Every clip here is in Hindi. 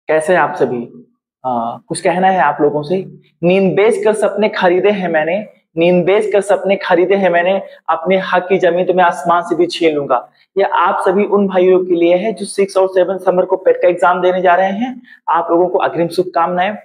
कैसे हैं आप सभी? कुछ कहना है आप लोगों से। नींद बेच कर सपने खरीदे हैं मैंने। नींद बेच कर सपने खरीदे हैं मैंने। अपने हक की जमीन तो मैं आसमान से भी छीन लूंगा। ये आप सभी उन भाइयों के लिए है जो 6 और 7 दिसंबर को पेट का एग्जाम देने जा रहे हैं। आप लोगों को अग्रिम शुभकामनाएं।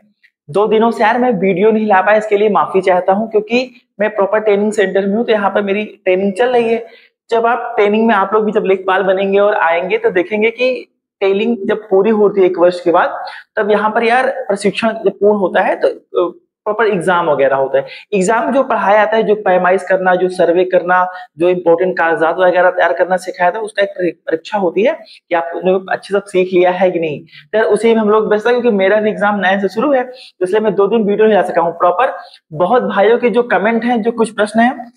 2 दिनों से यार मैं वीडियो नहीं ला पाया, इसके लिए माफी चाहता हूँ, क्योंकि मैं प्रॉपर ट्रेनिंग सेंटर में हूँ, तो यहाँ पर मेरी ट्रेनिंग चल रही है। जब आप ट्रेनिंग में आप लोग भी जब लेखपाल बनेंगे और आएंगे तो देखेंगे कि ट्रेनिंग जब पूरी होती है 1 वर्ष के बाद, तब यहाँ पर यार प्रशिक्षण जब पूर्ण होता है तो प्रॉपर एग्जाम वगैरह होता है। एग्जाम में जो पढ़ाया जाता है, जो पैमाइश करना, जो सर्वे करना, जो इंपॉर्टेंट कागजात वगैरह तैयार करना सिखाया था, उसका एक परीक्षा होती है कि आपने अच्छे से सीख लिया है कि नहीं। तो उसी में हम लोग व्यस्त है, क्योंकि मेरा भी एग्जाम 9 से शुरू है, तो इसलिए मैं 2 दिन वीडियो नहीं ला सका हूँ प्रॉपर। बहुत भाइयों के जो कमेंट हैं, जो कुछ प्रश्न है,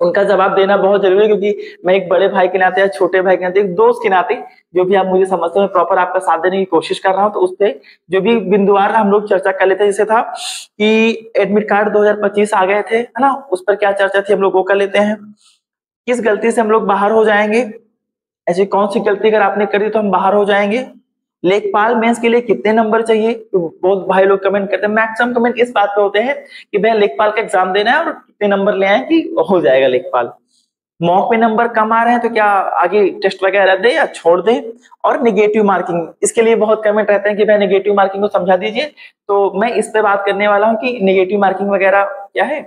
उनका जवाब देना बहुत जरूरी है, क्योंकि मैं एक बड़े भाई के नाते या छोटे भाई के नाते, एक दोस्त के नाते, जो भी आप मुझे समझते हैं, प्रॉपर आपका साथ देने की कोशिश कर रहा हूं। तो उस पे जो भी बिंदुवार हम लोग चर्चा कर लेते हैं। जैसे था कि एडमिट कार्ड 2025 आ गए थे, है ना, उस पर क्या चर्चा थी, हम लोग वो कर लेते हैं। किस गलती से हम लोग बाहर हो जाएंगे, ऐसी कौन सी गलती अगर आपने करी तो हम बाहर हो जाएंगे। लेखपाल मेंस के लिए कितने नंबर चाहिए, तो बहुत भाई लोग कमेंट करते हैं। मैक्सिमम कमेंट इस बात पे होते हैं कि भैया लेखपाल का एग्जाम देना है और कितने नंबर ले आए कि हो जाएगा लेखपाल। मॉक में नंबर कम आ रहे हैं तो क्या आगे टेस्ट वगैरह दे या छोड़ दे। और नेगेटिव मार्किंग, इसके लिए बहुत कमेंट रहते हैं कि भाई नेगेटिव मार्किंग को समझा दीजिए। तो मैं इस पे बात करने वाला हूँ कि नेगेटिव मार्किंग वगैरह क्या है।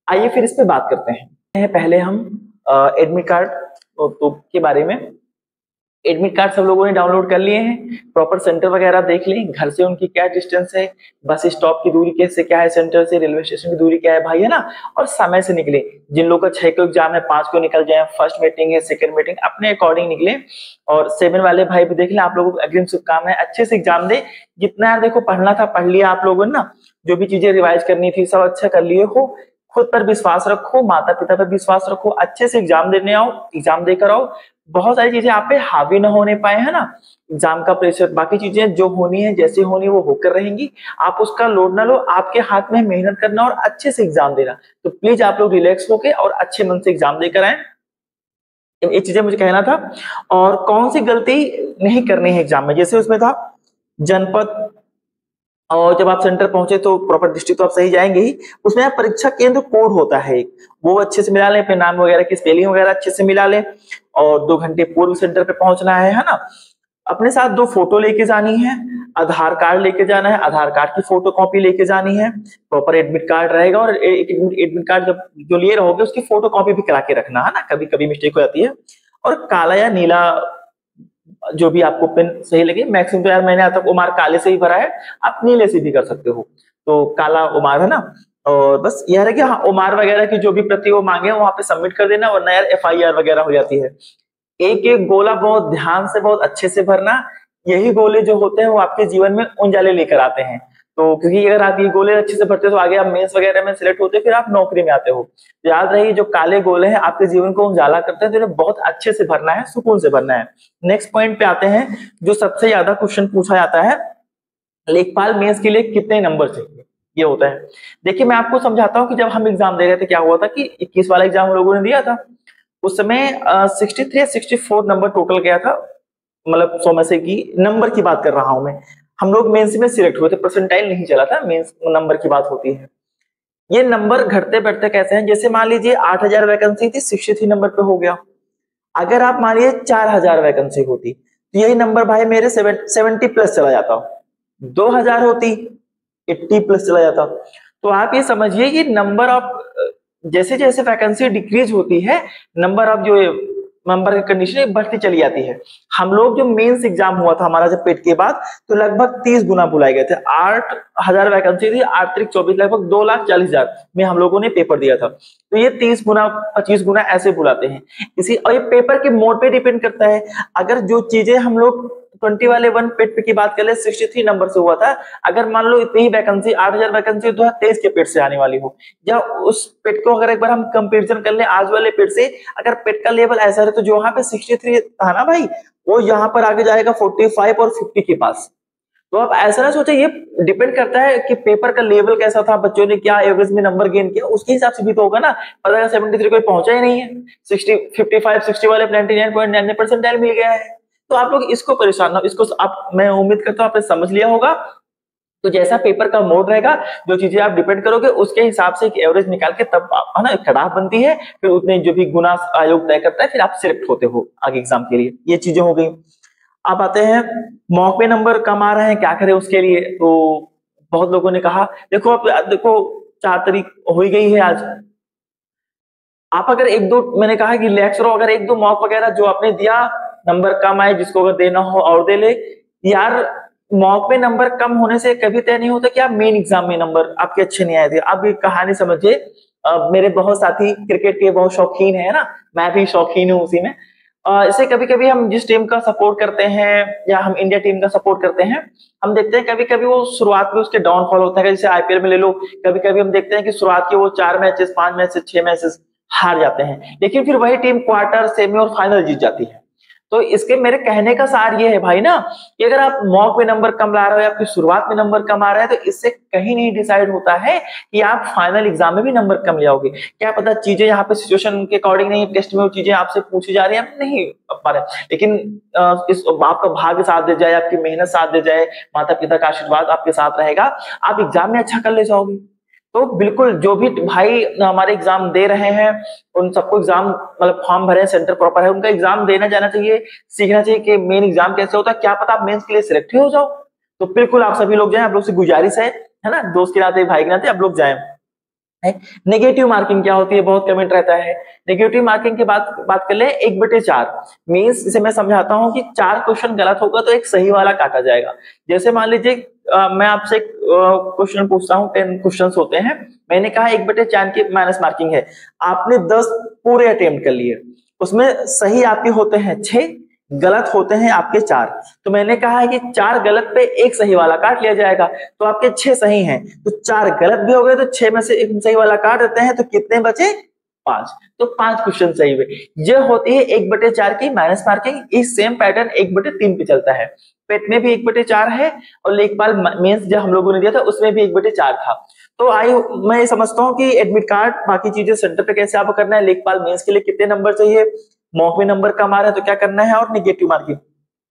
आइए फिर इस पे बात करते हैं। पहले हम एडमिट कार्ड के बारे में। एडमिट कार्ड सब लोगों ने डाउनलोड कर लिए हैं, प्रॉपर सेंटर वगैरह देख लें, घर से उनकी क्या डिस्टेंस है, बस स्टॉप की दूरी कैसे क्या है, सेंटर से रेलवे स्टेशन की दूरी क्या है भाई, है ना। और समय से निकले। जिन लोगों का 6 को एग्जाम है, 5 को निकल जाए, फर्स्ट मीटिंग है, सेकंड मीटिंग, अपने अकॉर्डिंग निकले। और 7 वाले भाई भी देख लें, आप लोगों को अग्रिम शुभकामनाएं, अच्छे से एग्जाम दे। जितना यार देखो पढ़ना था पढ़ लिया आप लोगों ने ना, जो भी चीजें रिवाइज करनी थी सब अच्छा कर लिए हो। खुद पर विश्वास रखो, माता पिता पर विश्वास रखो, अच्छे से एग्जाम देने आओ, एग्जाम देकर आओ। बहुत सारी चीजें आप पे हावी न होने पाए, है ना। एग्जाम का प्रेशर, बाकी चीजें जो होनी है जैसी होनी वो होकर रहेंगी। आप उसका लोड ना लो, आपके हाथ में मेहनत करना और अच्छे से एग्जाम देना। तो प्लीज आप लोग रिलैक्स होके और अच्छे मन से एग्जाम देकर आए। ये चीजें मुझे कहना था। और कौन सी गलती नहीं करनी है एग्जाम में, जैसे उसमें था जनपद, और जब आप सेंटर पहुंचे तो प्रॉपर डिस्ट्रिक्ट तो आप सही जाएंगे ही। उसमें आप परीक्षा केंद्र कोड होता है एक, वो अच्छे से मिला लें, अपने नाम वगैरह की स्पेलिंग वगैरह अच्छे से मिला लें। और 2 घंटे पूर्व सेंटर पे पहुंचना है ना। अपने साथ 2 फोटो लेके जानी है, आधार कार्ड लेके जाना है, आधार कार्ड की फोटो कॉपी लेके जानी है, प्रॉपर एडमिट कार्ड रहेगा। और एडमिट कार्ड जब जो लिए रहोगे उसकी फोटो कॉपी भी करा के रखना, है ना, कभी कभी मिस्टेक हो जाती है। और काला या नीला, जो भी आपको पेन सही लगे। मैक्सिमम तो यार मैंने आज तक उमार काले से ही भरा है, आप नीले से भी कर सकते हो। तो काला उमार, है ना। और बस यह है कि हाँ, उमार वगैरह की जो भी प्रति वो मांगे वहां पे सबमिट कर देना, वरना यार FIR वगैरह हो जाती है। एक एक गोला बहुत ध्यान से बहुत अच्छे से भरना। यही गोले जो होते हैं वो आपके जीवन में उजाले लेकर आते हैं। तो क्योंकि अगर आप ये गोले अच्छे से भरते हो तो आगे आप मेंस वगैरह में सिलेक्ट होते हो, फिर आप नौकरी में आते हो। तो याद रहिए, जो काले गोले हैं आपके जीवन को उजाला करते हैं, तो इन्हें बहुत अच्छे से भरना है, सुकून से भरना है। नेक्स्ट पॉइंट पे आते हैं, जो सबसे ज्यादा क्वेश्चन पूछा जाता है, लेखपाल मेंस के लिए कितने नंबर चाहिए, ये होता है। देखिए मैं आपको समझाता हूँ कि जब हम एग्जाम दे रहे थे क्या हुआ था कि 21 वाला एग्जाम हम लोगों ने दिया था। उस समय 63 64 नंबर टोटल गया था। मतलब 100 में से की नंबर की बात कर रहा हूं मैं। हम लोग मेंस में सिलेक्ट हुए थे, परसेंटाइल नहीं चला था, मेंस नंबर की बात होती है। ये नंबर घटते बढ़ते कैसे हैं, जैसे मान लीजिए 8000 वैकेंसी थी, 63 नंबर पे हो गया। अगर आप मानिए 4000 वैकेंसी होती तो यही नंबर भाई मेरे 70 प्लस चला जाता। 2000 होती 80 प्लस चला जाता। तो आप ये समझिए कि नंबर ऑफ, जैसे जैसे वैकेंसी डिक्रीज होती है, नंबर ऑफ जो नंबर की कंडीशन बढ़ती चली जाती है। हम लोग जो मेंस एग्जाम हुआ था हमारा जब पेट के बाद, तो लगभग 30 गुना बुलाए गए थे। 8000 वैकेंसी थी, 8 3 24, लगभग 2,40,000 में हम लोगों ने पेपर दिया था। तो ये 30 गुना 25 गुना ऐसे बुलाते हैं इसी। और ये पेपर के मोड पे डिपेंड करता है। अगर जो चीजें हम लोग 20 वाले 1 पेट पे की बात कर ले, 63 नंबर से हुआ था। अगर मान लो इतनी ही वैकेंसी 8000 वैकेंसी 2023 के पेट से आने वाली हो, या उस पेट को अगर एक बार हम कंपैरिजन कर ले आज वाले पेट से, अगर पेट का लेवल ऐसा रहे तो जो वहां पे 63 था ना भाई, वो यहाँ पर आगे जाएगा 45 और 50 के पास। तो आप ऐसा ना सोचे, ये डिपेंड करता है कि पेपर का लेवल कैसा था, बच्चों ने क्या एवरेज में नंबर गेन किया, उसके हिसाब से भी तो होगा ना। पता है 73 कोई पहुंचा ही नहीं है, 60 55 60 वाले 99.99 परसेंटाइल मिल गया है। तो आप लोग इसको परेशान ना हो, इसको आप, मैं उम्मीद करता हूँ आपने समझ लिया होगा। तो जैसा पेपर का मोड रहेगा, जो चीजें आप डिपेंड करोगे उसके हिसाब से एक एवरेज निकाल के तब है ना कट ऑफ बनती है, फिर उतने जो भी गुना आयोग तय करता है, फिर आप सिलेक्ट होते हो आगे एग्जाम के लिए। ये चीजें हो गई। अब आते हैं मॉक में नंबर कम आ रहे हैं, क्या करें उसके लिए। तो बहुत लोगों ने कहा, देखो अब देखो 4 तारीख हो ही गई है आज, आप अगर एक दो, मैंने कहा कि रिलैक्स रहो, अगर एक दो मॉक वगैरह जो आपने दिया नंबर कम आए, जिसको अगर देना हो और दे ले यार। मॉक में नंबर कम होने से कभी तय नहीं होता कि आप मेन एग्जाम में नंबर आपके अच्छे नहीं आए थे। अब ये कहानी समझिए, मेरे बहुत साथी क्रिकेट के बहुत शौकीन है ना, मैं भी शौकीन हूँ उसी में। इसे कभी कभी हम जिस टीम का सपोर्ट करते हैं या हम इंडिया टीम का सपोर्ट करते हैं, हम देखते हैं कभी कभी वो शुरुआत में उसके डाउनफॉल होते हैं। जैसे आईपीएल में ले लो, कभी कभी हम देखते हैं कि शुरुआत के वो 4 मैचेस 5 मैचेस 6 मैचेस हार जाते हैं, लेकिन फिर वही टीम क्वार्टर सेमी और फाइनल जीत जाती है। तो इसके मेरे कहने का सार ये है भाई ना, कि अगर आप मॉक में नंबर कम ला रहे हो या आपकी शुरुआत में नंबर कम आ रहा है, तो इससे कहीं नहीं डिसाइड होता है कि आप फाइनल एग्जाम में भी नंबर कम ले आओगे। क्या पता चीजें यहाँ पे सिचुएशन के अकॉर्डिंग नहीं, टेस्ट में वो चीजें आपसे पूछी जा रही है, नहीं पा रहे, लेकिन इस आपका भाग्य साथ दे जाए, आपकी मेहनत साथ दे जाए, माता पिता का आशीर्वाद आपके साथ रहेगा, आप एग्जाम में अच्छा कर ले जाओगे। तो बिल्कुल जो भी भाई हमारे एग्जाम दे रहे हैं, उन सबको एग्जाम मतलब फॉर्म भरे, सेंटर प्रॉपर है, उनका एग्जाम देना जाना चाहिए, सीखना चाहिए कि मेन एग्जाम कैसे होता है। क्या पता आप मेंस के लिए सिलेक्ट ही हो जाओ। तो बिल्कुल आप सभी लोग जाएं, आप लोग से गुजारिश है ना, दोस्त के नाते भाई के नाते आप लोग जाएं। नेगेटिव मार्किंग क्या होती है, बहुत कमेंट रहता है। नेगेटिव मार्किंग की बात कर ले, 1/4 मीन्स इसे मैं समझाता हूं कि 4 क्वेश्चन गलत होगा तो एक सही वाला काटा जाएगा। जैसे मान लीजिए मैं आपसे एक क्वेश्चन पूछता हूँ, 10 क्वेश्चन होते हैं, मैंने कहा 1/4 की माइनस मार्किंग है, आपने 10 पूरे अटेम्प्ट कर लिए, उसमें सही आपके होते हैं 6, गलत होते हैं आपके 4। तो मैंने कहा है कि 4 गलत पे एक सही वाला काट लिया जाएगा, तो आपके 6 सही हैं, तो 4 गलत भी हो गए, तो 6 में से एक सही वाला काट देते हैं, तो कितने बचे 5। तो 5 क्वेश्चन सही हुए। ये होती है 1/4 की माइनस मार्किंग। इस सेम पैटर्न 1/3 पे चलता है। पेट में भी 1/4 है, और लेखपाल मेंस जो हम लोगों ने दिया था उसमें भी 1/4 था। तो मैं ये समझता हूँ कि एडमिट कार्ड बाकी चीजें सेंटर पे कैसे आपको करना है, लेखपाल मेंस के लिए कितने नंबर चाहिए, मॉक में नंबर कम आ रहा है तो क्या करना है, और नेगेटिव मार्किंग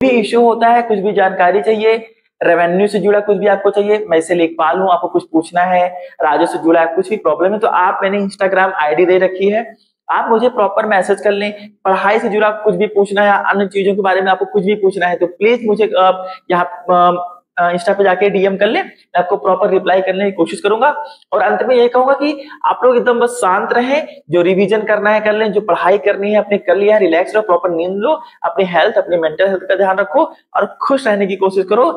भी इश्यू होता है, कुछ भी जानकारी चाहिए, रेवेन्यू से जुड़ा कुछ भी आपको चाहिए, मैं इसे लेखपाल हूँ, आपको कुछ पूछना है, राजस्व से जुड़ा कुछ भी प्रॉब्लम है, तो आप, मैंने इंस्टाग्राम आईडी दे रखी है, आप मुझे प्रॉपर मैसेज कर लें। पढ़ाई से जुड़ा कुछ भी पूछना है, अन्य चीजों के बारे में आपको कुछ भी पूछना है, तो प्लीज मुझे यहाँ इंस्टा पे जाके डीएम कर ले, मैं आपको प्रॉपर रिप्लाई करने की कोशिश करूंगा। और अंत में यही कहूंगा कि आप लोग एकदम बस शांत रहें, जो रिवीजन करना है कर लें, जो पढ़ाई करनी है अपने कर लिया है, रिलैक्स रहो, प्रॉपर नींद लो, अपनी हेल्थ, अपनी मेंटल हेल्थ का ध्यान रखो, और खुश रहने की कोशिश करो।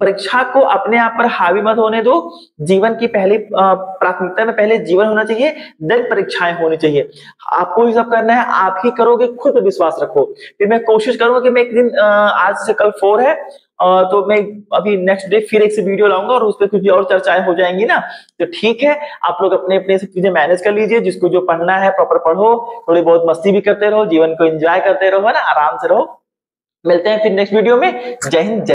परीक्षा को अपने आप पर हावी मत होने दो। जीवन की पहली प्राथमिकता में पहले जीवन होना चाहिए, देन परीक्षाएं होनी चाहिए। आपको ये सब करना है, आप ही करोगे, खुद पे विश्वास रखो। फिर मैं कोशिश करूंगा कि मैं एक दिन, आज से कल 4 है, तो मैं अभी नेक्स्ट डे फिर एक से वीडियो लाऊंगा, और उस पर कुछ और चर्चाएं हो जाएंगी ना, तो ठीक है। आप लोग अपने अपने सब चीजें मैनेज कर लीजिए, जिसको जो पढ़ना है प्रॉपर पढ़ो, थोड़ी बहुत मस्ती भी करते रहो, जीवन को एंजॉय करते रहो, है ना, आराम से रहो। मिलते हैं फिर नेक्स्ट वीडियो में। जय हिंद।